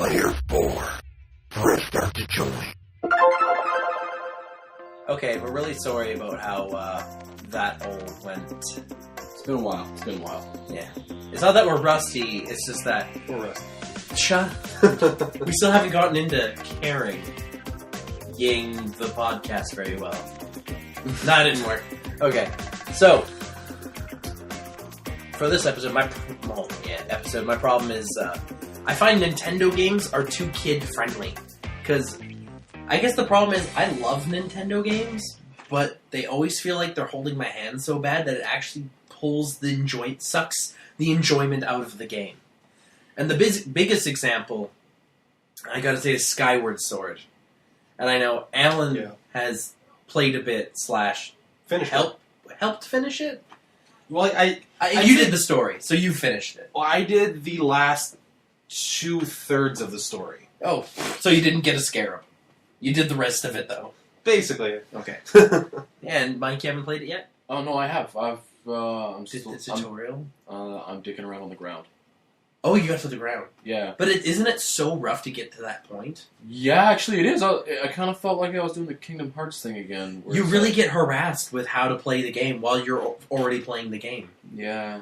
Player 4. Press start to join. Okay, we're really sorry about how that all went. It's been a while. Yeah. It's not that we're rusty, it's just that... We're rusty. Shut We still haven't gotten into carrying the podcast very well. That didn't work. Okay, so... For this episode, my problem is... I find Nintendo games are too kid-friendly. Because... I guess the problem is, I love Nintendo games, but they always feel like they're holding my hand so bad that it actually sucks the enjoyment out of the game. And the biggest example, I gotta say, is Skyward Sword. And I know Alan has played a bit / helped finish it? Well, you did the story, so you finished it. Well, I did the last 2/3 of the story. Oh, so you didn't get a scarab. You did the rest of it, though. Basically. Okay. And Mike, you haven't played it yet? Oh, no, I have. I'm the tutorial? I'm dicking around on the ground. Oh, you got to the ground. Yeah. But isn't it so rough to get to that point? Yeah, actually it is. I kind of felt like I was doing the Kingdom Hearts thing again. You really get harassed with how to play the game while you're already playing the game. Yeah.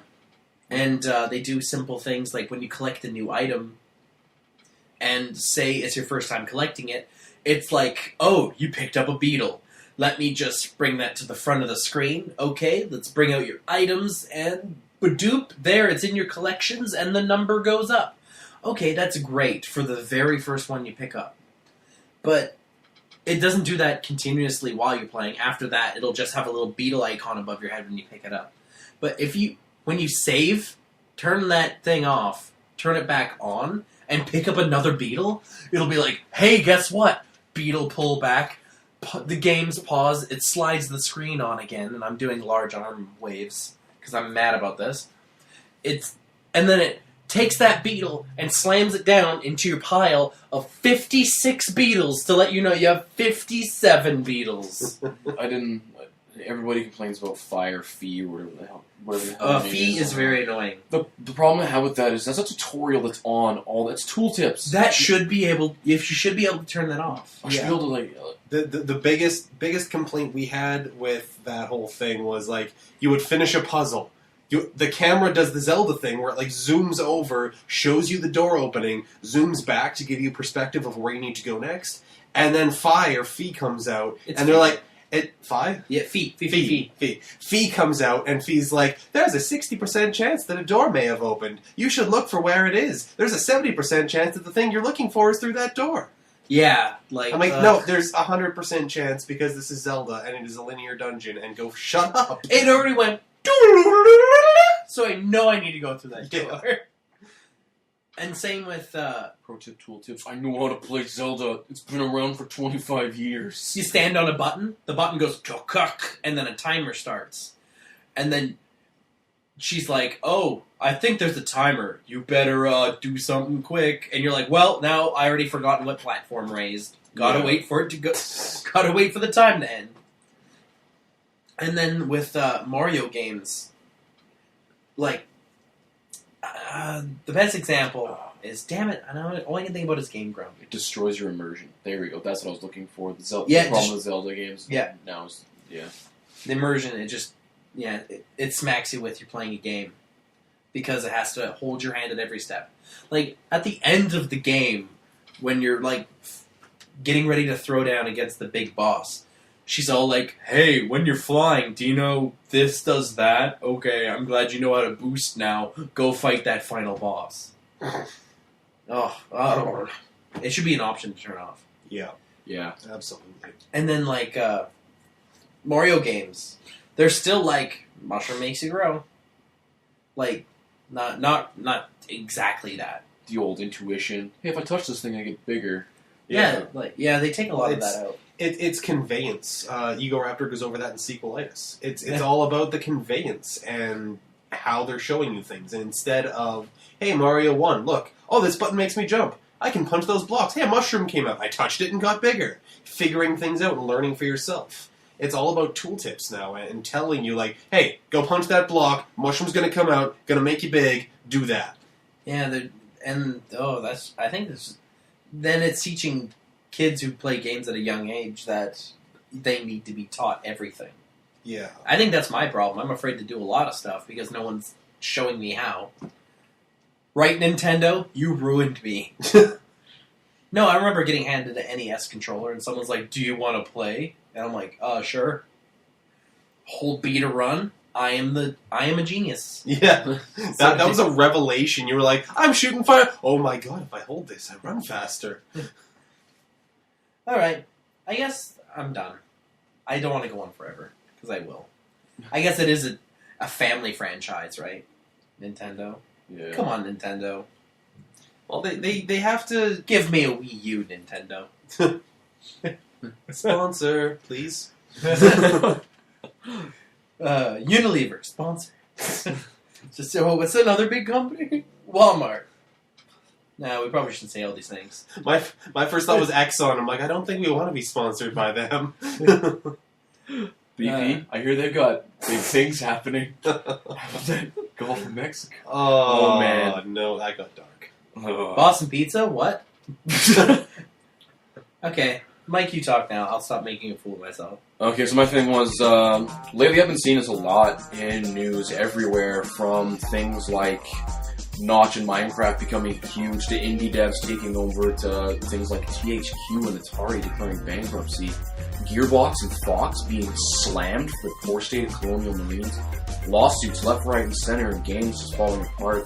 And they do simple things like when you collect a new item, and say it's your first time collecting it, it's like, oh, you picked up a beetle. Let me just bring that to the front of the screen. Okay, let's bring out your items, and badoop, there, it's in your collections, and the number goes up. Okay, that's great for the very first one you pick up. But it doesn't do that continuously while you're playing. After that, it'll just have a little beetle icon above your head when you pick it up. But when you save, turn that thing off, turn it back on, and pick up another beetle, it'll be like, hey, guess what? Beetle pull back, the game's pause, it slides the screen on again, and I'm doing large arm waves, because I'm mad about this. And then it takes that beetle and slams it down into your pile of 56 beetles to let you know you have 57 beetles. Everybody complains about fire fee or whatever the hell. Fee is very annoying. The problem I have with that is that's a tutorial that's on all that's tooltips. You should be able to turn that off. I should be able to the biggest complaint we had with that whole thing was like you would finish a puzzle. The camera does the Zelda thing where it like zooms over, shows you the door opening, zooms back to give you perspective of where you need to go next, and then Fee comes out, and they're like, Fi? Yeah, Fee comes out, and Fee's like, there's a 60% chance that a door may have opened. You should look for where it is. There's a 70% chance that the thing you're looking for is through that door. Yeah, I'm like, no, there's 100% chance because this is Zelda, and it is a linear dungeon, and go shut up. It already went, so I know I need to go through that door. And same with... Pro tip, tooltips. I know how to play Zelda. It's been around for 25 years. You stand on a button, the button goes chok, and then a timer starts. And then she's like, oh, I think there's a timer. You better do something quick. And you're like, well, now I already forgotten what platform raised. Gotta wait for it to go. Gotta wait for the time to end. And then with Mario games, like... the best example is, damn it, I know all I can think about is Game Grump. It destroys your immersion. There we go. That's what I was looking for. The problem with Zelda games. Yeah. Now is the immersion. It smacks you with you're playing a game because it has to hold your hand at every step. Like at the end of the game, when you're like getting ready to throw down against the big boss. She's all like, hey, when you're flying, do you know this does that? Okay, I'm glad you know how to boost now. Go fight that final boss. It should be an option to turn off. Yeah, absolutely. And then, like, Mario games, they're still like, mushroom makes you grow. Like, not exactly that. The old intuition. Hey, if I touch this thing, I get bigger. Yeah, they take a lot of that out. It's conveyance. Ego Raptor goes over that in Sequelitis. It's all about the conveyance and how they're showing you things. And instead of, hey, Mario 1, look, oh, this button makes me jump. I can punch those blocks. Hey, a mushroom came out. I touched it and got bigger. Figuring things out and learning for yourself. It's all about tooltips now and telling you, like, hey, go punch that block. Mushroom's going to come out. Going to make you big. Do that. Yeah, I think this... then it's teaching kids who play games at a young age that they need to be taught everything. Yeah. I think that's my problem. I'm afraid to do a lot of stuff because no one's showing me how. Right, Nintendo? You ruined me. No, I remember getting handed an NES controller and someone's like, do you want to play? And I'm like, sure. Hold B to run. I am a genius. Yeah. That was a revelation. You were like, I'm shooting fire. Oh my god, if I hold this, I run faster. Alright. I guess I'm done. I don't want to go on forever, because I will. I guess it is a family franchise, right? Nintendo? Yeah. Come on, Nintendo. Well, they have to... Give me a Wii U, Nintendo. Sponsor, please. Unilever, sponsor. Just what's another big company? Walmart. No, we probably shouldn't say all these things. My first thought was Exxon. I'm like, I don't think we want to be sponsored by them. BP, I hear they've got big things happening. That Gulf of Mexico. Oh man. No, that got dark. Boston Pizza? What? Okay, Mike, you talk now. I'll stop making a fool of myself. Okay, so my thing was, lately I've been seeing this a lot in news everywhere, from things like Notch and Minecraft becoming huge, to indie devs taking over, to things like THQ and Atari declaring bankruptcy, Gearbox and Fox being slammed for the poor state of Colonial Marines, lawsuits left, right, and center, and games just falling apart.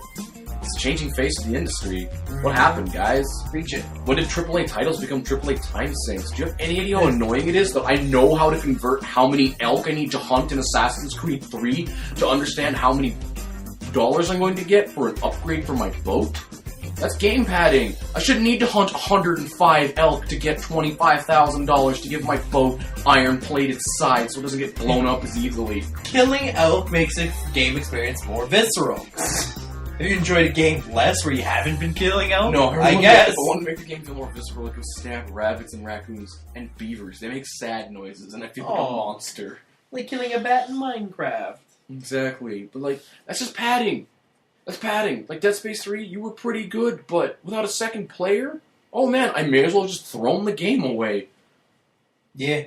It's the changing face of the industry. What happened, guys? Preach it. When did AAA titles become AAA time sinks? Do you have any idea how annoying it is that I know how to convert how many elk I need to hunt in Assassin's Creed 3 to understand how many dollars I'm going to get for an upgrade for my boat? That's game padding. I shouldn't need to hunt 105 elk to get $25,000 to give my boat iron-plated sides so it doesn't get blown up as easily. Killing elk makes a game experience more visceral. Have you enjoyed a game less where you haven't been killing elk? No, I guess. I want to make the game feel more visceral. Like, go stab rabbits and raccoons and beavers. They make sad noises, and I feel like a monster. Like killing a bat in Minecraft. Exactly. But, like, that's just padding. That's padding. Like, Dead Space 3, you were pretty good, but without a second player? Oh, man, I may as well have just thrown the game away. Yeah.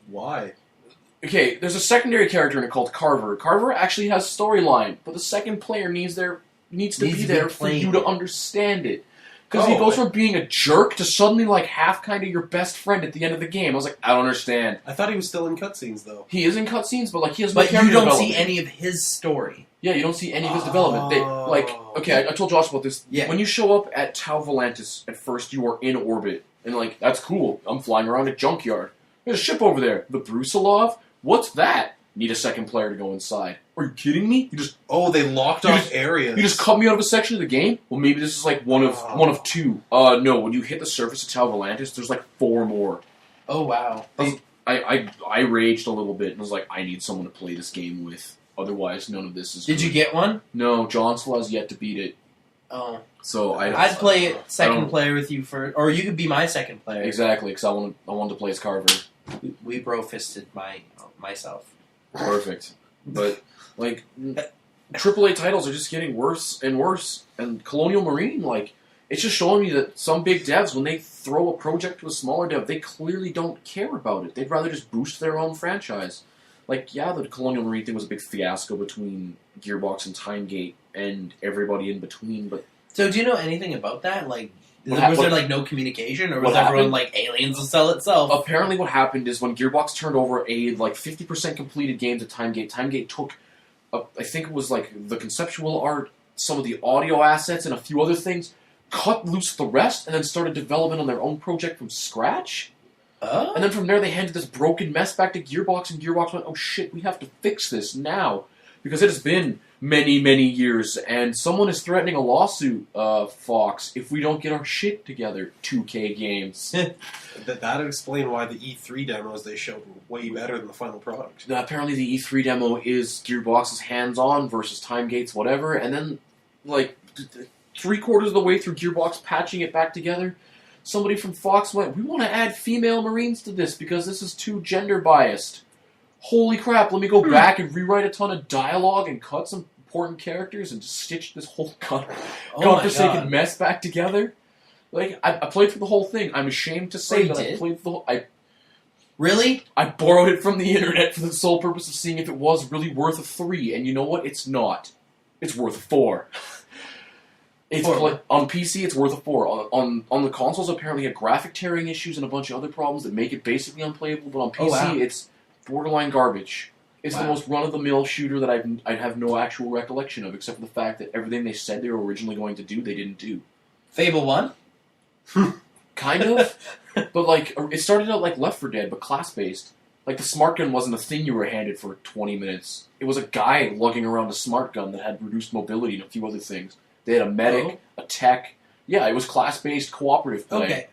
Why? Okay, there's a secondary character in it called Carver. Carver actually has storyline, but the second player needs to be there for you to understand it. Because he goes from being a jerk to suddenly, like, half kind of your best friend at the end of the game. I was like, I don't understand. I thought he was still in cutscenes, though. He is in cutscenes, but, like, he has no But character you don't development. see any of his story. Yeah, you don't see any of his development. I told Josh about this. Yeah. When you show up at Tau Volantis, at first you are in orbit. And, like, that's cool. I'm flying around a junkyard. There's a ship over there. The Brusilov? What's that? Need a second player to go inside. Are you kidding me? They locked off areas. You just cut me out of a section of the game? Well, maybe this is like one of two. No, when you hit the surface of Tau Volantis, there's like 4 more. Oh, wow. I raged a little bit and was like, I need someone to play this game with. Otherwise, none of this is Did you get one? No, John still has yet to beat it. Oh. So I'd play it second player with you first. Or you could be my second player. Exactly, because I wanted to play as Carver. We bro-fisted myself. Perfect. But, like, AAA titles are just getting worse and worse. And Colonial Marine, like, it's just showing me that some big devs, when they throw a project to a smaller dev, they clearly don't care about it. They'd rather just boost their own franchise. Like, yeah, the Colonial Marine thing was a big fiasco between Gearbox and Timegate and everybody in between, but... So, do you know anything about that? Like, was there, like, no communication? Or was what everyone, happened? like, aliens will sell itself? Apparently what happened is when Gearbox turned over a, like, 50% completed game to Timegate, Timegate took, I think it was, like, the conceptual art, some of the audio assets, and a few other things, cut loose the rest, and then started development on their own project from scratch? Oh. And then from there they handed this broken mess back to Gearbox, and Gearbox went, oh shit, we have to fix this now. Because it has been many, many years, and someone is threatening a lawsuit, Fox, if we don't get our shit together, 2K Games. That would explain why the E3 demos they showed were way better than the final product. Apparently the E3 demo is Gearbox's hands-on versus Timegate's whatever, and then, like, 3/4 of the way through Gearbox patching it back together, somebody from Fox went, we want to add female Marines to this because this is too gender-biased. Holy crap, let me go back and rewrite a ton of dialogue and cut some important characters and just stitch this whole godforsaken mess back together. Like, I played through the whole thing. I'm ashamed to say you that I did? played through the whole... Really? I borrowed it from the internet for the sole purpose of seeing if it was really worth a 3, and you know what? It's not. It's worth a 4. On PC, it's worth a 4. On the consoles, apparently had graphic tearing issues and a bunch of other problems that make it basically unplayable, but on PC, it's borderline garbage. It's the most run-of-the-mill shooter that I have no actual recollection of, except for the fact that everything they said they were originally going to do, they didn't do. Fable 1? Kind of. But, like, it started out like Left 4 Dead, but class-based. Like, the smart gun wasn't a thing you were handed for 20 minutes. It was a guy lugging around a smart gun that had reduced mobility and a few other things. They had a medic, a tech. Yeah, it was class-based cooperative play. Okay.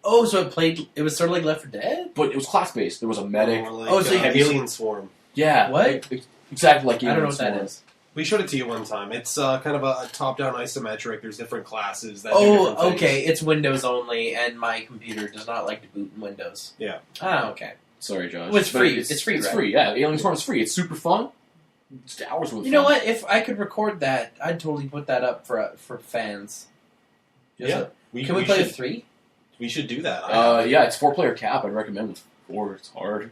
Oh, so it was sort of like Left 4 Dead? But it was class-based. There was a medic. More like, so you have Alien Swarm. Yeah. What? Exactly like I don't know Alien what that Swarm. is. We showed it to you one time. It's kind of a top-down isometric. There's different classes that do different things. Okay. It's Windows only, and my computer does not like to boot in Windows. Yeah. Ah, okay. Sorry, Josh. Well, it's But free. It's free, It's right? free, yeah. Alien Swarm is free. It's super fun. It's hours worth of You know fun. what? If I could record that, I'd totally put that up for fans. Yeah. Can we play with 3? We should do that. Yeah, it's 4-player cap. I'd recommend with 4. It's hard.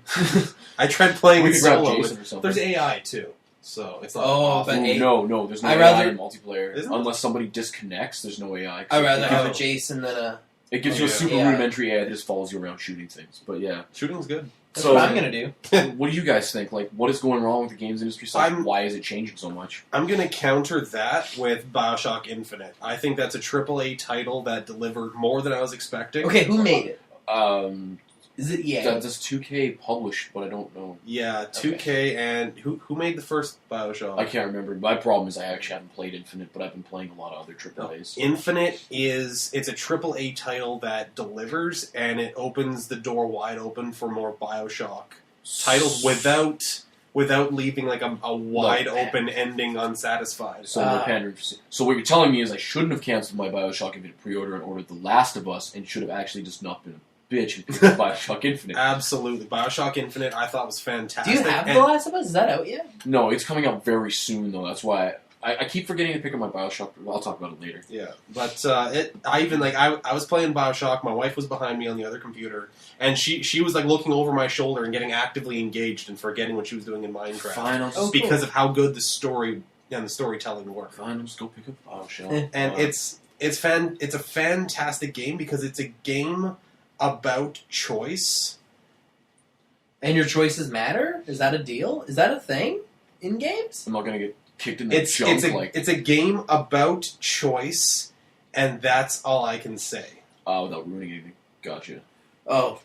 I tried playing We it could grab solo. Jason or something. There's AI, too. So it's not Oh, awful. but No, there's no I'd AI rather- in multiplayer. Isn't it? Unless somebody disconnects, there's no AI. I'd rather have Oh. a Jason than a... It gives you a Yeah. super AI. rudimentary AI that just follows you around shooting things. But yeah. Shooting's good. That's So- what I'm going to do. What do you guys think? Like, what is going wrong with the games industry side? I'm- Why is it changing so much? I'm going to counter that with Bioshock Infinite. I think that's a AAA title that delivered more than I was expecting. Okay, who made it? Is it EA? Does 2K publish, but I don't know. Yeah, 2K and who made the first Bioshock? I can't remember. My problem is I actually haven't played Infinite, but I've been playing a lot of other AAAs. Infinite it's a AAA title that delivers, and it opens the door wide open for more Bioshock titles without leaving like a wide open ending unsatisfied. So no pandering. So what you're telling me is I shouldn't have canceled my Bioshock Infinite pre-order and ordered The Last of Us, and should have actually just not been a bitch and picked up Bioshock Infinite. Absolutely, Bioshock Infinite I thought was Do fantastic. you have and The Last of Us? Is that out yet? No, it's coming out very soon though. That's why I keep forgetting to pick up my Bioshock. I'll talk about it later. Yeah, but I was playing Bioshock. My wife was behind me on the other computer, and she was like looking over my shoulder and getting actively engaged and forgetting what she was doing in Minecraft Fine, I'll just, Oh, because of how good the story and the storytelling were. fine, I'll just go pick up Bioshock. And it's a fantastic game because it's a game about choice. And your choices matter? Is that a deal? Is that a thing in games? I'm not gonna get kicked in the It's junk it's a game about choice, and that's all I can say. without ruining anything. Gotcha. Oh.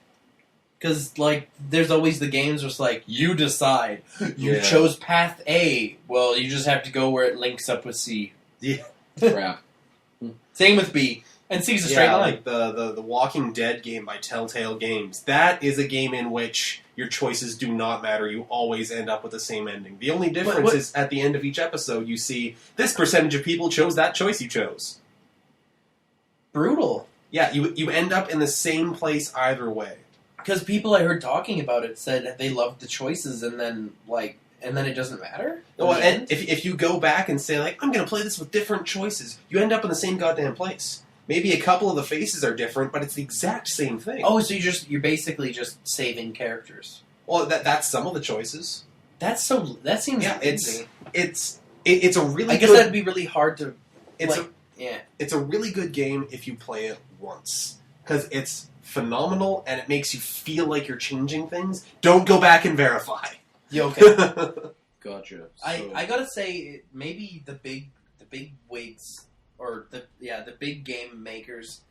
Because, like, there's always the games where it's like, you decide. You Yeah. chose path A. Well, you just have to go where it links up with C. Crap. Same with B. And C's a straight Yeah, line. like the Walking Dead game by Telltale Games. That is a game in which your choices do not matter. You always end up with the same ending. The only difference what- is at the end of each episode, you see this percentage of people chose that choice you chose. Brutal. Yeah, you end up in the same place either way. Because people I heard talking about it said they loved the choices and then it doesn't matter? Well, In the and end? if you go back and say, like, I'm going to play this with different choices, you end up in the same goddamn place. Maybe a couple of the faces are different, but it's the exact same thing. Oh, so you're basically just saving characters. Well, that's some of the choices. That seems Yeah, easy. it's a really I guess good... that'd be really hard to, It's yeah. It's a really good game if you play it once. Because it's phenomenal, and it makes you feel like you're changing things. Don't go back and verify. Yeah, okay. Gotcha. I gotta say, maybe the big wigs, or the big game makers,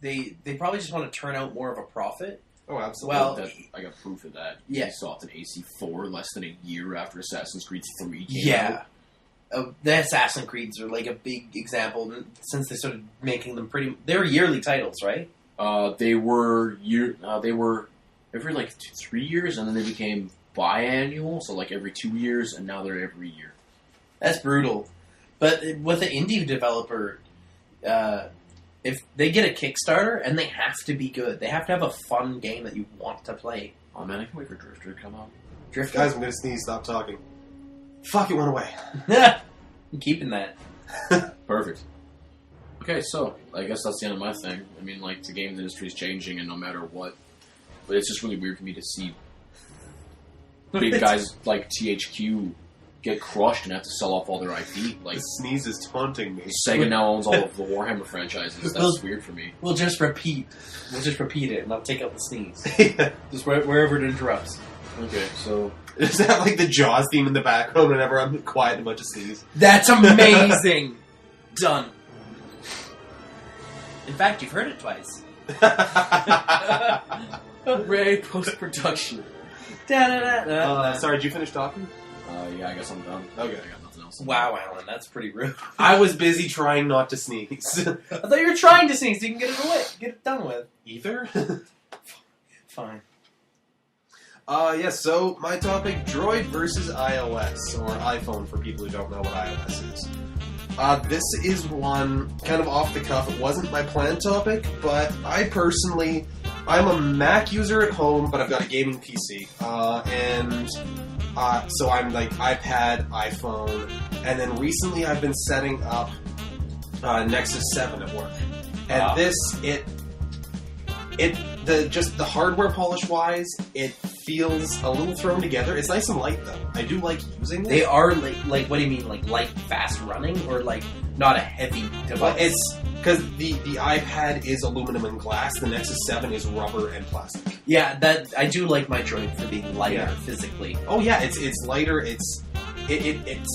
they probably just want to turn out more of a profit. Oh, absolutely. Well, I got proof of that. Yeah. Ubisoft an AC4 less than a year after Assassin's Creed 3 came Yeah. out. The Assassin's Creeds are like a big example since they started making them they were yearly titles, right? They were every like 3 years, and then they became biannual, so like every 2 years, and now they're every year. That's brutal. But with an indie developer, if they get a Kickstarter, and they have to be good. They have to have a fun game that you want to play. Oh man, I can wait for Drifter to come out. Drifter. Guys, I'm going to sneeze. Stop talking. Fuck, it went away. I'm keeping that. Perfect. Okay, so I guess that's the end of my thing. I mean, like, the games industry is changing, and no matter what, but it's just really weird for me to see big guys like THQ get crushed and have to sell off all their IP. Like, The sneeze is taunting me. Sega now owns all of the Warhammer franchises. That's weird for me. We'll just repeat it, and I'll take out the sneeze. Yeah. Just wherever it interrupts. Okay, so Is that like the Jaws theme in the background whenever I'm quiet and a bunch of sneeze? That's amazing! Done. In fact, you've heard it twice. Ray post-production. Sorry, did you finish talking? Yeah, I guess I'm done. Okay. I got nothing else. Wow, Alan, that's pretty rude. I was busy trying not to sneeze. I thought you were trying to sneeze so you can get it away, get it done with. Either? Fine. Yes, so my topic, Droid versus iOS, or iPhone for people who don't know what iOS is. This is one kind of off the cuff. It wasn't my planned topic, but I'm a Mac user at home, but I've got a gaming PC. So I'm like iPad, iPhone, and then recently I've been setting up Nexus 7 at work. And the hardware polish wise, it feels a little thrown together. It's nice and light though. I do like using it. They are like what do you mean, like light, fast running, or like not a heavy device? But it's because the iPad is aluminum and glass. The Nexus 7 is rubber and plastic. Yeah, that I do like my Droid for being lighter Yeah. physically. Oh yeah, it's lighter. It's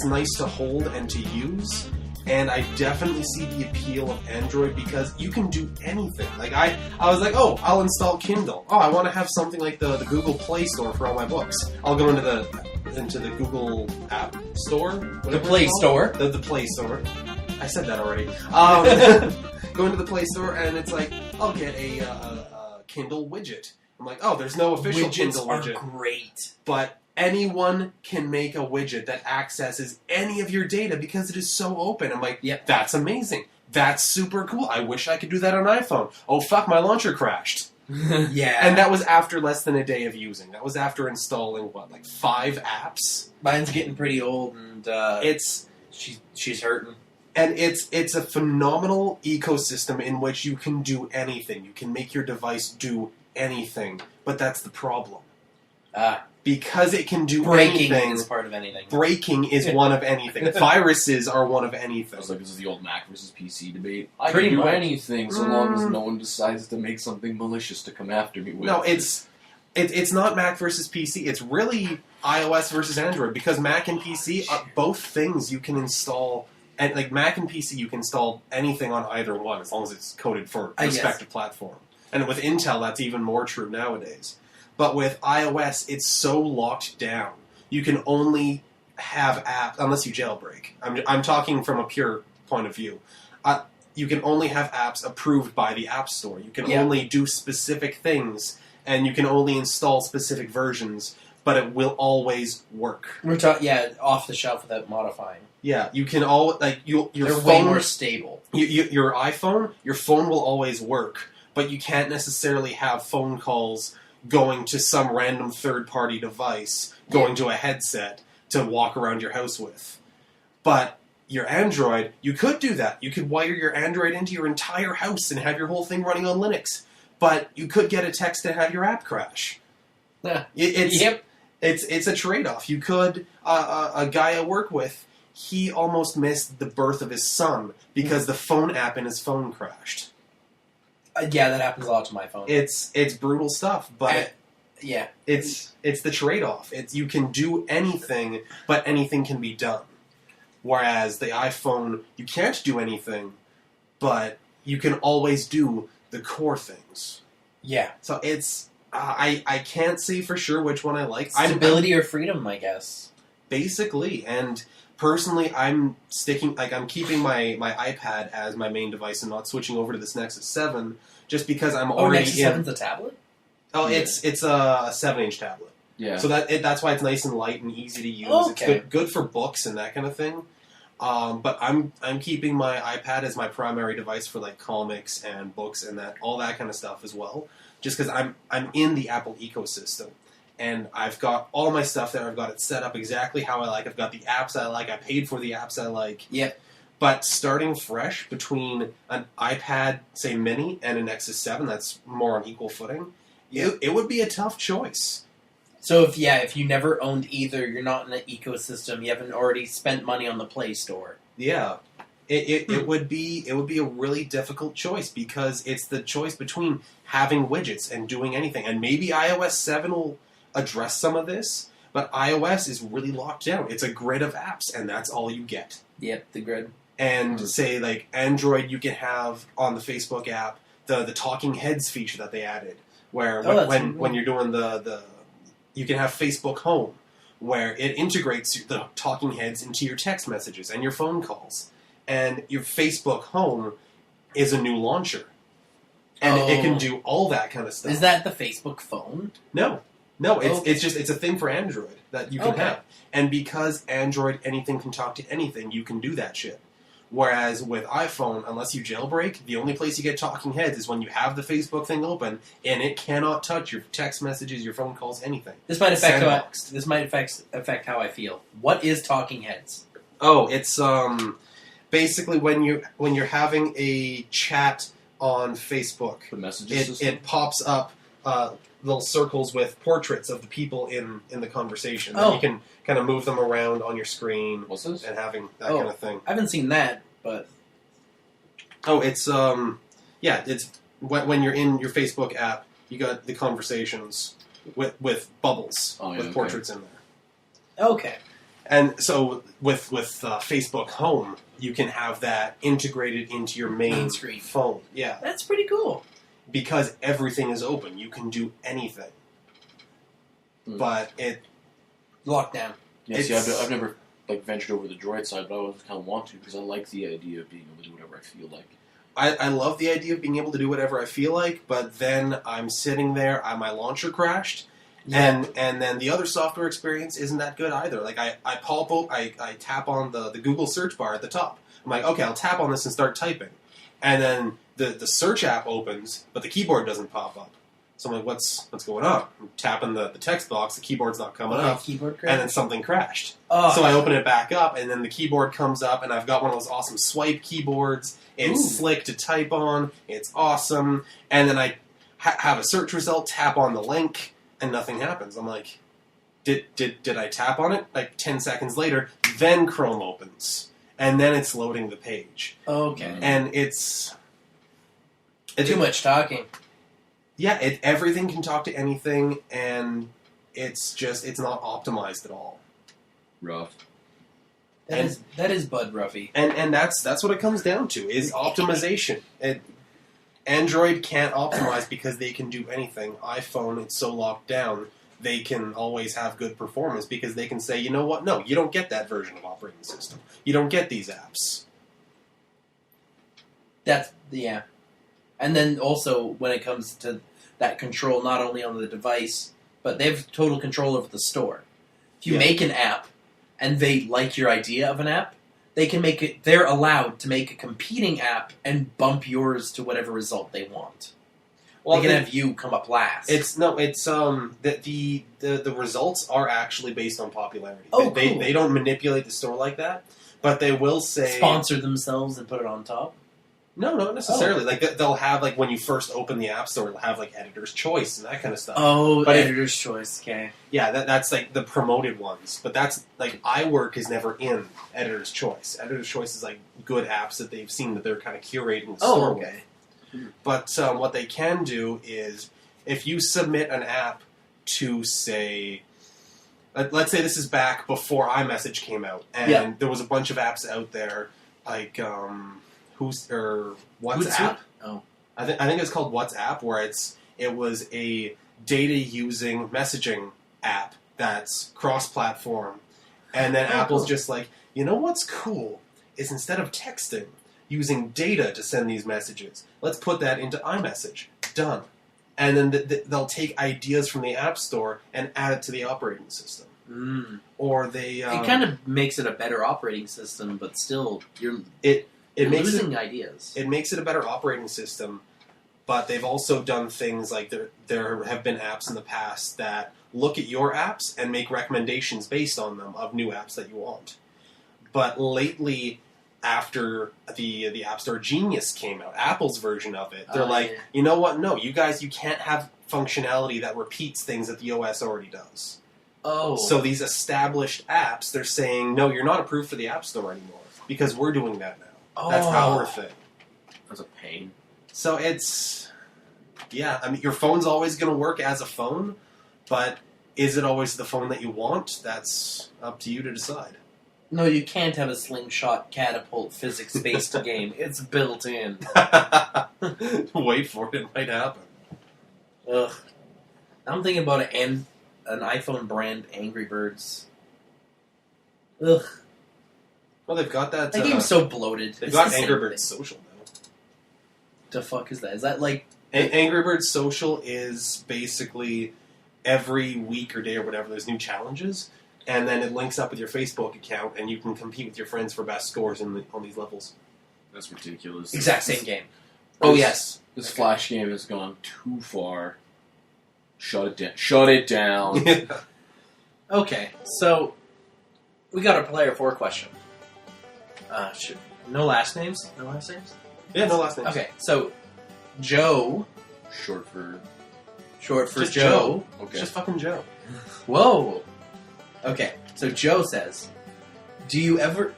nice to hold and to use. And I definitely see the appeal of Android because you can do anything. Like I was like, oh, I'll install Kindle. Oh, I want to have something like the Google Play Store for all my books. I'll go into the Google App Store. The Play Store. The Play Store. I said that already. Go into the Play Store and it's like, I'll get a Kindle widget. I'm like, oh, there's no official Widgets Kindle are widget. great. But anyone can make a widget that accesses any of your data because it is so open. I'm like, Yep. That's amazing. That's super cool. I wish I could do that on iPhone. Oh, fuck, my launcher crashed. Yeah. And that was after less than a day of using. That was after installing, 5 apps? Mine's getting pretty old, and she's hurting. And it's a phenomenal ecosystem in which you can do anything. You can make your device do anything. But that's the problem. Because it can do Breaking anything, is part of anything. breaking is one of anything. Viruses are one of anything. I was like, this is the old Mac versus PC debate. Pretty I can do much. anything so long as no one decides to make something malicious to come after me with. No, it's not Mac versus PC. It's really iOS versus Android because Mac and PC are both things you can install. And like Mac and PC, you can install anything on either one as long as it's coded for I respective platform. And with Intel, that's even more true nowadays. But with iOS, it's so locked down. You can only have apps unless you jailbreak. I'm talking from a pure point of view. You can only have apps approved by the App Store. You can only do specific things, and you can only install specific versions. But it will always work. We're talking, off the shelf without modifying. Yeah, you can all your They're phone, way more stable. your iPhone, your phone will always work, but you can't necessarily have phone calls going to some random third-party device, going to a headset to walk around your house with. But your Android, you could do that. You could wire your Android into your entire house and have your whole thing running on Linux. But you could get a text and have your app crash. It's a trade-off. You could a guy I work with, he almost missed the birth of his son because the phone app in his phone crashed. Yeah, that happens a lot to my phone. It's brutal stuff, but it's the trade-off. You can do anything, but anything can be done. Whereas the iPhone, you can't do anything, but you can always do the core things. Yeah. So it's I can't say for sure which one I like. Stability or freedom, I guess. Basically, and personally, I'm keeping my iPad as my main device and not switching over to this Nexus 7 just because I'm already Nexus 7's a tablet? Oh, it's a 7-inch tablet. Yeah. So that's why it's nice and light and easy to use. Okay. It's good for books and that kind of thing. But I'm keeping my iPad as my primary device for like comics and books and all that kind of stuff as well. Just because I'm in the Apple ecosystem. And I've got all my stuff there. I've got it set up exactly how I like. I've got the apps I like. I paid for the apps I like. Yep. But starting fresh between an iPad, say, mini and a Nexus 7, that's more on equal footing, it would be a tough choice. So if you never owned either, you're not in the ecosystem. You haven't already spent money on the Play Store. Yeah, it would be a really difficult choice because it's the choice between having widgets and doing anything. And maybe iOS 7 will address some of this, but iOS is really locked down. It's a grid of apps, and that's all you get. Yep, the grid. And say like Android, you can have on the Facebook app the talking heads feature that they added, where when you're doing the you can have Facebook Home, where it integrates the talking heads into your text messages and your phone calls. And your Facebook Home is a new launcher. And it can do all that kind of stuff. Is that the Facebook phone? No, it's a thing for Android that you can have. And because Android, anything can talk to anything, you can do that shit. Whereas with iPhone, unless you jailbreak, the only place you get talking heads is when you have the Facebook thing open, and it cannot touch your text messages, your phone calls, anything. This might affect how I feel. What is talking heads? Oh, it's basically when you're having a chat on Facebook, The messages system? it pops up little circles with portraits of the people in the conversation. Oh. And you can kind of move them around on your screen. What's this? And having that kind of thing. I haven't seen that, but Oh, it's it's when you're in your Facebook app, you got the conversations with bubbles with portraits in there. okay. And so with Facebook Home, you can have that integrated into your main screen phone. Yeah, That's pretty cool. because everything is open, you can do anything. But it Lockdown. Yeah, see, I've never ventured over the Droid side, but I always kind of want to because I like the idea of being able to do whatever I feel like. I love the idea of being able to do whatever I feel like, but then I'm sitting there, my launcher crashed, and then the other software experience isn't that good either. Like I tap on the Google search bar at the top. I'm like, okay, I'll tap on this and start typing, and then the search app opens, but the keyboard doesn't pop up. So I'm like, what's going on? I'm tapping the text box, the keyboard's not coming up, Keyboard crash? and then something crashed. Oh. So I open it back up, and then the keyboard comes up, and I've got one of those awesome swipe keyboards. It's slick to type on. It's awesome. And then I have a search result, tap on the link, and nothing happens. I'm like, did I tap on it? Like 10 seconds later, then Chrome opens, and then it's loading the page. Okay. And it's Too much talking. Yeah, everything can talk to anything, and it's not optimized at all. Rough. That is Bud Ruffy. And that's what it comes down to, is optimization. Android can't optimize because they can do anything. iPhone, it's so locked down, they can always have good performance because they can say, you know what, no, you don't get that version of operating system. You don't get these apps. Yeah. And then also, when it comes to that control, not only on the device, but they have total control over the store. If you make an app, and they like your idea of an app, they're allowed to make a competing app and bump yours to whatever result they want. Well, they can have you come up last. The results are actually based on popularity. Oh, they don't manipulate the store like that, but they will say sponsor themselves and put it on top. No, not necessarily. Like they'll have when you first open the app store, they'll have editor's choice and that kind of stuff. Oh, but editor's choice. Okay. Yeah, that's the promoted ones. But that's iWork is never in editor's choice. Editor's choice is good apps that they've seen that they're kind of curating the store with. But what they can do is if you submit an app to say, let's say this is back before iMessage came out, and there was a bunch of apps out there WhatsApp. Oh, I think it's called WhatsApp, where it was a data using messaging app that's cross-platform, and then Apple's just you know what's cool is instead of texting, using data to send these messages, let's put that into iMessage. Done. And then they'll take ideas from the App Store and add it to the operating system. Or they it kind of makes it a better operating system, but still you're losing ideas. It makes it a better operating system, but they've also done things there have been apps in the past that look at your apps and make recommendations based on them of new apps that you want. But lately, after the App Store Genius came out, Apple's version of it. They're Oh, like, yeah. you know what? No, you guys, you can't have functionality that repeats things that the OS already does. Oh. So these established apps, they're saying, no, you're not approved for the App Store anymore because we're doing that now. That's our thing. That's a pain. So it's, yeah, I mean, your phone's always going to work as a phone, but is it always the phone that you want? That's up to you to decide. No, you can't have a slingshot catapult physics-based game. It's built in. Wait for it, it might happen. Ugh. I'm thinking about an iPhone brand, Angry Birds. Ugh. Well, they've got that. That game's so bloated. They've It's got the same Angry Birds thing. Social now. The fuck is that? Is that like... Angry Birds Social is basically every week or day or whatever, there's new challenges, and then it links up with your Facebook account, and you can compete with your friends for best scores on these levels. That's ridiculous. Exact same game. Oh, yes. This Flash game has gone too far. Shut it down. Shut it down. Okay, so... We got a player 4 question. No last names? No last names? Yeah, no last names. Okay, so... Joe... Short for... Short for Just Joe. Okay. Just fucking Joe. Whoa. Okay, so Joe says, "Do you ever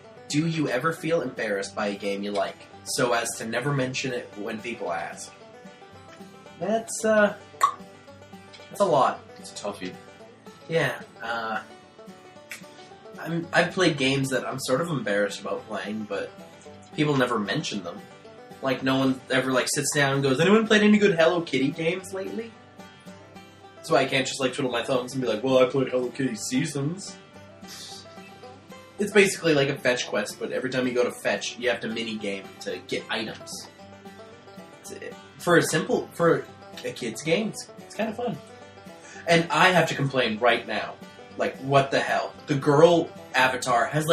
feel embarrassed by a game you like, so as to never mention it when people ask?" That's a lot. It's a toughie. Yeah. I've played games that I'm sort of embarrassed about playing, but people never mention them. Like no one ever sits down and goes, "Anyone played any good Hello Kitty games lately?" That's why I can't just twiddle my thumbs and be like, "Well, I played Hello Kitty Seasons." It's basically like a fetch quest, but every time you go to fetch, you have to mini game to get items. For a kid's game, it's kind of fun. And I have to complain right now. Like, what the hell? The girl avatar has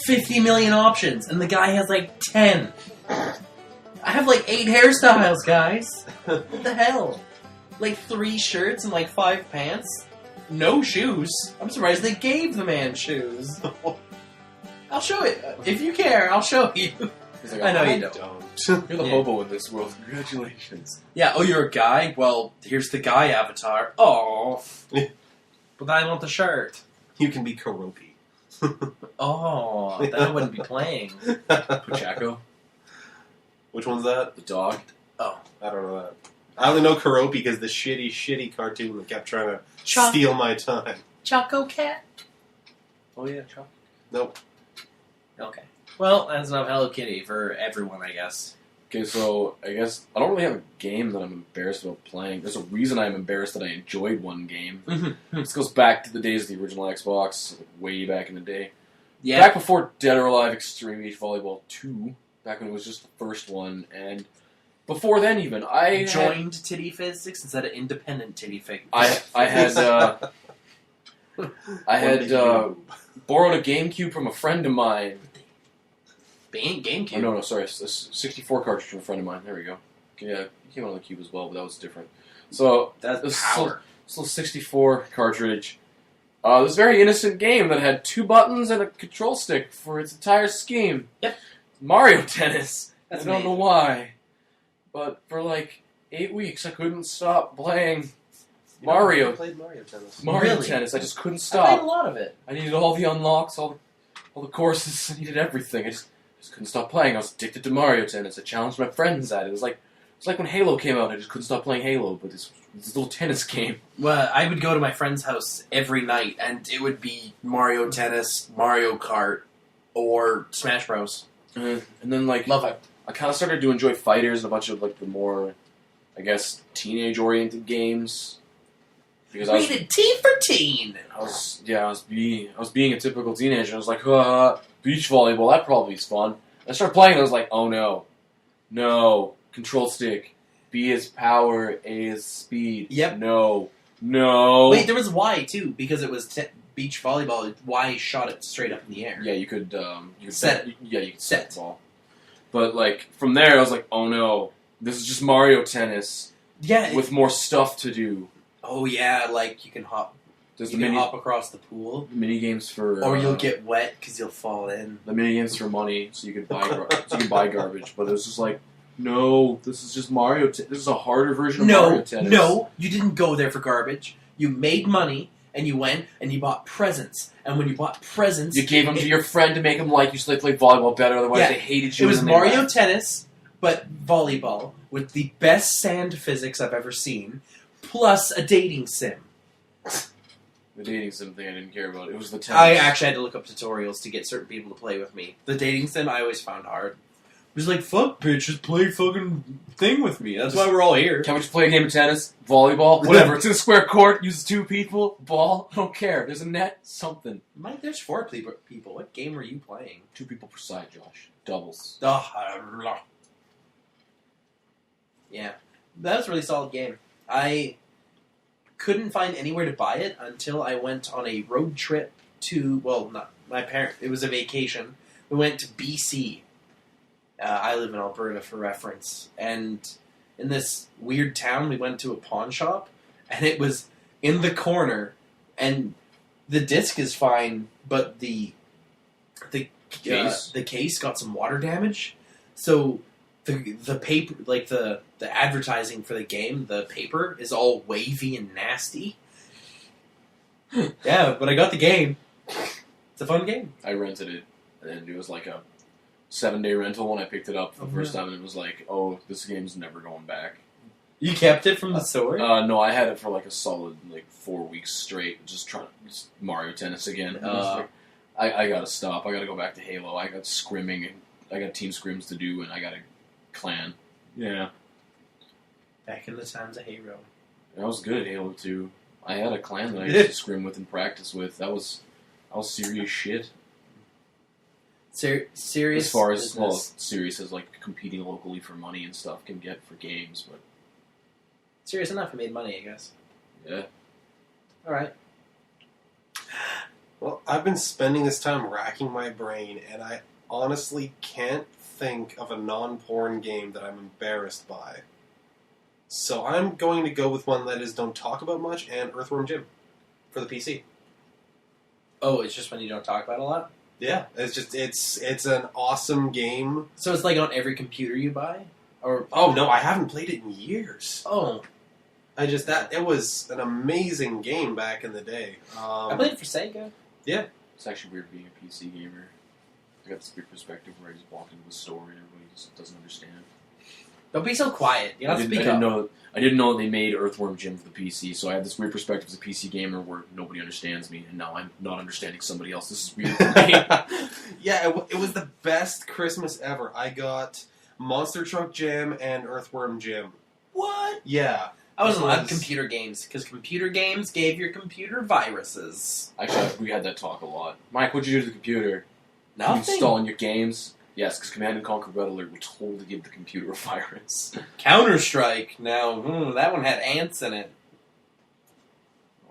50 million options, and the guy has 10. I have 8 hairstyles, guys. What the hell? 3 shirts and 5 pants? No shoes. I'm surprised they gave the man shoes. I'll show it. If you care, I'll show you. He's like, I know you don't. don't. You're the Yeah. hobo in this world. Congratulations. Yeah, oh, you're a guy? Well, here's the guy avatar. Oh. But I want the shirt. You can be Karopi. Oh, that I wouldn't be playing. Puchaco, Which one's that? the dog. Oh. I don't know that. I only know Karopi because the shitty cartoon that kept trying to Chuck. steal my time. Choco Cat? Oh yeah, Chop. Nope. Okay. Well, that's enough Hello Kitty for everyone, I guess. Okay, so I guess I don't really have a game that I'm embarrassed about playing. There's a reason I'm embarrassed that I enjoyed one game. Mm-hmm. This goes back to the days of the original Xbox, way back in the day. Yeah. Back before Dead or Alive Extreme Beach Volleyball 2, back when it was just the first one, and before then even, I Joined Titty Physics instead of independent Titty Physics. I had borrowed a GameCube from a friend of mine. GameCube. Oh, no, sorry, a 64 cartridge from a friend of mine. There we go. Yeah, he came out on the Cube as well, but that was different. So That's this power. little 64 cartridge. This very innocent game that had 2 buttons and a control stick for its entire scheme. Yep. Mario Tennis. That's I don't know why, but for 8 weeks I couldn't stop playing Mario. I played Mario Tennis. Mario Really? Tennis. I just couldn't I played a stop. lot of it. I needed all the unlocks, all the courses. I needed everything. I just couldn't stop playing. I was addicted to Mario Tennis. I challenged my friends at it. It was like when Halo came out. I just couldn't stop playing Halo. But this little tennis game. Well, I would go to my friend's house every night, and it would be Mario Tennis, Mario Kart, or Smash Bros. And then Love it. I kind of started to enjoy fighters and a bunch of the more, I guess, teenage-oriented games. Because Rated T for teen. I was being a typical teenager. I was like, beach volleyball, that probably is fun. I started playing and I was like, oh no, control stick, B is power, A is speed. Yep. No. Wait, there was Y too, because it was beach volleyball. Y shot it straight up in the air. Yeah, you could Set it. Yeah, you could Set. set the ball. But from there, I was like, oh no, this is just Mario Tennis Yeah. with more stuff to do. Oh yeah, you can hop There's You the can hop across the pool, mini games for, or you'll get wet because you'll fall in. the mini games for money, so you could buy garbage. But it was just like, no, this is just Mario. This is a harder version of Mario Tennis. No, you didn't go there for garbage. You made money, and you went and you bought presents. And when you bought presents, You gave them to your friend to make him like you so they play volleyball better. Otherwise, Yeah, they hated you. it was and they Mario left. Tennis, but volleyball with the best sand physics I've ever seen, plus a dating sim. The dating sim thing I didn't care about. It was the tennis. I actually had to look up tutorials to get certain people to play with me. The dating sim I always found hard. It was like, fuck, bitch, just play fucking thing with me. That's why we're all here. Can we just play a game of tennis, volleyball, whatever? It's in a square court. Uses 2 people, ball. I don't care. There's a net, something. Mike, there's 4 people. What game were you playing? 2 people per side, Josh. Doubles. Yeah, that was a really solid game. I couldn't find anywhere to buy it until I went on a road trip to, well, not my parents. It was a vacation. We went to BC. I live in Alberta for reference. And in this weird town, we went to a pawn shop, and it was in the corner, and the disc is fine, but the case got some water damage. So the paper, like the advertising for the game, the paper is all wavy and nasty. Yeah, but I got the game. It's a fun game. I rented it, and it was like a 7-day rental when I picked it up the first time, and it was like, oh, this game's never going back. You kept it from the store? No, I had it for like a solid 4 weeks straight, just Mario Tennis again. I gotta stop. I gotta go back to Halo. I got scrimming, and I got team scrims to do, and I got a clan. Yeah. Back in the times of Halo. That was good, Halo 2. I had a clan that I used to scrim with and practice with. That was serious shit. Serious As far as, business. serious as competing locally for money and stuff can get for games, but Serious enough, I made money, I guess. yeah. Alright. Well, I've been spending this time racking my brain, and I honestly can't think of a non-porn game that I'm embarrassed by. So I'm going to go with one that is Don't Talk About Much and Earthworm Jim for the PC. Oh, it's just when you don't talk about it a lot? Yeah, it's an awesome game. So it's like on every computer you buy? Or Oh no, I haven't played it in years. Oh. It was an amazing game back in the day. I played it for Sega. It's actually weird being a PC gamer. I got this weird perspective where I just walk into a store and everybody just doesn't understand. Don't be so quiet. You don't have to speak up. I didn't know they made Earthworm Jim for the PC, so I had this weird perspective as a PC gamer where nobody understands me, and now I'm not understanding somebody else. This is weird for me. Yeah, it was the best Christmas ever. I got Monster Truck Jim and Earthworm Jim. What? Yeah. I wasn't allowed was- computer games, because computer games gave your computer viruses. Actually, we had that talk a lot. Mike, what'd you do to the computer? You Nothing. installing your games? Yes, because Command & Conquer Red Alert will totally give the computer a virus. Counter-Strike. Now, that one had ants in it.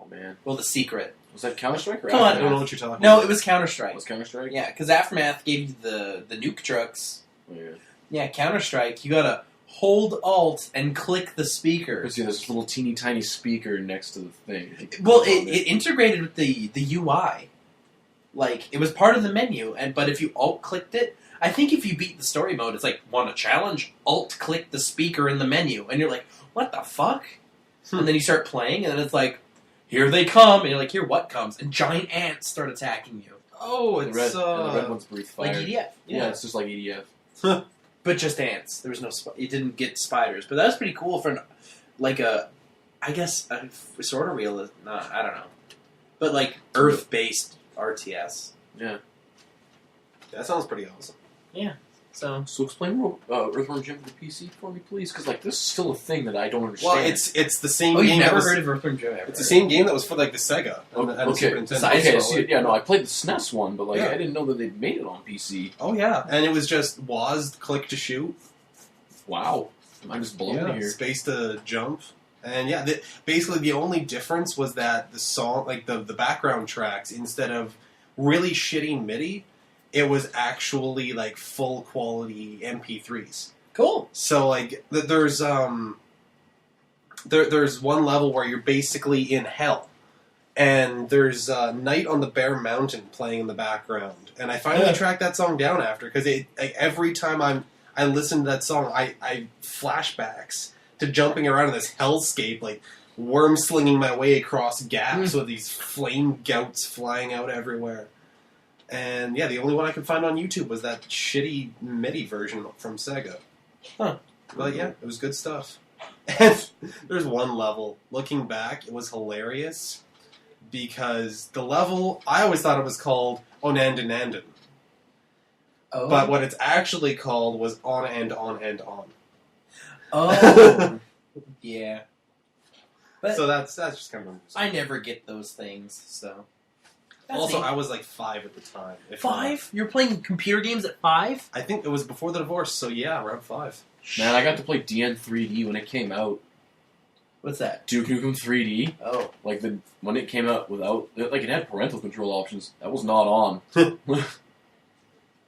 Oh, man. Well, The Secret. Was that Counter-Strike? Or Come on. I Aftermath? don't know what you're talking No, about. it was Counter-Strike. Was Counter-Strike? Yeah, because Aftermath gave you the nuke trucks. Oh, yeah. Yeah, Counter-Strike, you gotta hold Alt and click the speaker. See, there's this little teeny tiny speaker next to the thing. Well, it integrated with the UI. Like, it was part of the menu, but if you alt-clicked it, I think if you beat the story mode, it's like, want a challenge? Alt-click the speaker in the menu. And you're like, what the fuck? And then you start playing, and then it's like, here they come. And you're like, here what comes? And giant ants start attacking you. Oh, And it's the red ones breathe fire. Like EDF. Yeah, it's just like EDF. But just ants. There was no... you didn't get spiders. But that was pretty cool for, I guess, a sort of real... I don't know. But, Earth-based RTS. Yeah. That sounds pretty awesome. So... So explain Earthworm Jim for the PC for me, please, because this is still a thing that I don't understand. Well, it's the same Oh, game. you've that never was- heard of Earthworm Jim ever? It's the same game that was for the Sega and the Okay. Super Nintendo. Okay, So, I played the SNES one, but Yeah. I didn't know that they made it on PC. Oh yeah, and it was just WASD click to shoot. Wow, I'm just blown Yeah, here. space to jump. And yeah, basically the only difference was that the song, the background tracks, instead of really shitty MIDI, it was actually full quality MP3s. Cool. So there's one level where you're basically in hell, and there's Night on the Bare Mountain playing in the background. And I finally tracked that song down after, because every time I listen to that song, I flashbacks to jumping around in this hellscape, like worm slinging my way across gaps with these flame gouts flying out everywhere. And yeah, the only one I could find on YouTube was that shitty MIDI version from Sega. Huh. But yeah, it was good stuff. And there's one level, looking back, it was hilarious, because the level, I always thought it was called Onandanandan. Oh. But what it's actually called was On and On and On. Oh. Yeah. But So that's just kind of I never get those things, so. That's Also, neat. I was like 5 at the time. if 5? You're playing computer games at 5? not. I think it was before the divorce, so yeah, around 5. Man, I got to play DN 3D when it came out. What's that? Duke Nukem 3D. Oh. Like, when it came out without... Like, it had parental control options. That was not on.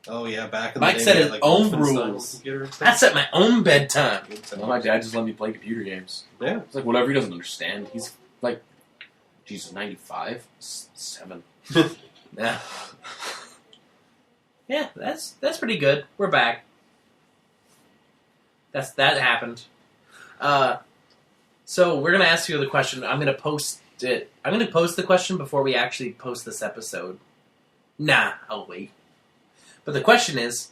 Oh yeah, back in Mike the day. set we his had, own Wolfenstein rules. computer and I stuff. set my own bedtime. Well, my dad just let me play computer games. Yeah. It's like, whatever he doesn't understand. He's, like... Jesus, 95? 7. Yeah. Yeah, that's pretty good. We're back. That happened. So we're gonna ask you the question. I'm gonna post it. I'm gonna post the question before we actually post this episode. Nah, I'll wait. But the question is,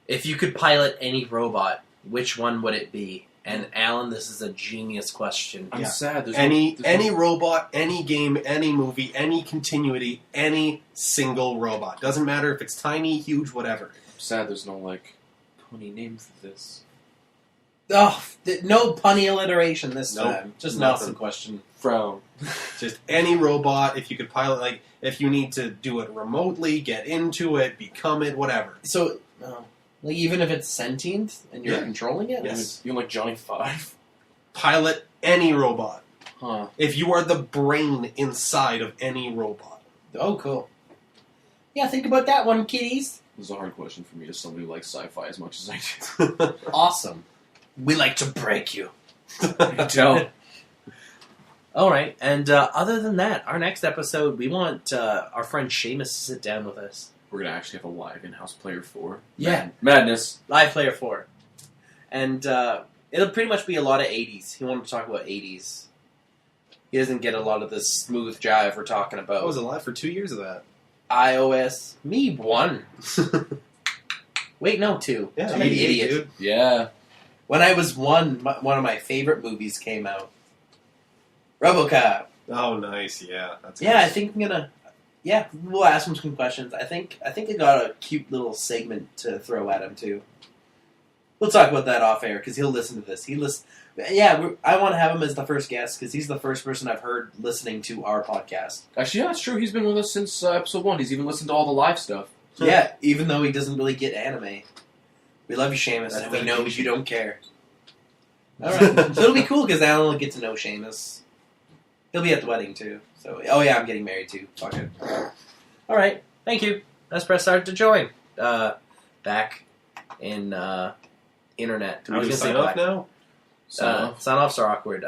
if you could pilot any robot, which one would it be? And Alan, this is a genius question. I'm Yeah. sad. There's Any robot, any game, any movie, any continuity, any single robot. Doesn't matter if it's tiny, huge, whatever. I'm sad there's no, like, punny name for this. Oh, no punny alliteration this Nope, time. Just an nothing. awesome question. Frown. Just any robot, if you could pilot, like, if you need to do it remotely, get into it, become it, whatever. So, like even if it's sentient and you're Yeah. controlling it, Yes. You like Johnny 5? Pilot any robot. Huh. If you are the brain inside of any robot. Oh, cool. Yeah, think about that one, kiddies. This is a hard question for me as somebody who likes sci-fi as much as I do. Awesome. We like to break you. Tell. All right, and other than that, our next episode, we want our friend Seamus to sit down with us. We're gonna actually have a live in-house player 4. Yeah. Madness. Live Player 4. And it'll pretty much be a lot of 80s. He wanted to talk about 80s. He doesn't get a lot of this smooth jive we're talking about. I was alive for 2 years of that. iOS. Me, 1. Wait, no, 2. Yeah, I'm an you idiot. dude. Yeah. When I was 1, one of my favorite movies came out. RoboCop. Oh, nice. Yeah, that's Yeah, nice. I think I'm gonna. Yeah, we'll ask him some questions. I think I got a cute little segment to throw at him too. We'll talk about that off air because he'll listen to this. Yeah, I want to have him as the first guest because he's the first person I've heard listening to our podcast. Actually, yeah, it's true. He's been with us since episode 1. He's even listened to all the live stuff. Yeah, even though he doesn't really get anime. We love you, Seamus, That's and we know dedication. you don't care. All right, so it'll be cool because Alan will get to know Seamus. He'll be at the wedding too. So, oh yeah, I'm getting married too. Fuck it. All right, thank you. Let's press start to join. Back in internet. Do we just sign off now? Sign offs are awkward.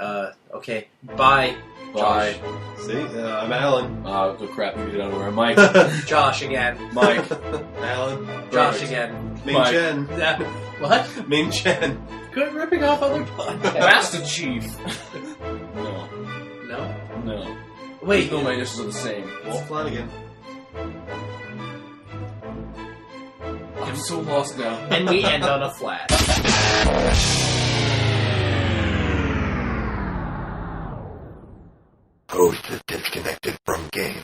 Okay, bye. Bye. See? I'm Alan. The crap you did on where Mike. Josh again. Mike. Alan. Josh again. Ming Mike. Chen. What? Ming Chen. Quit ripping off other podcasts. Master Chief. No. No. No. Wait. No, my initials are the same. Wolf Flanagan. I'm so lost now. And we end on a flat. Host is disconnected from game.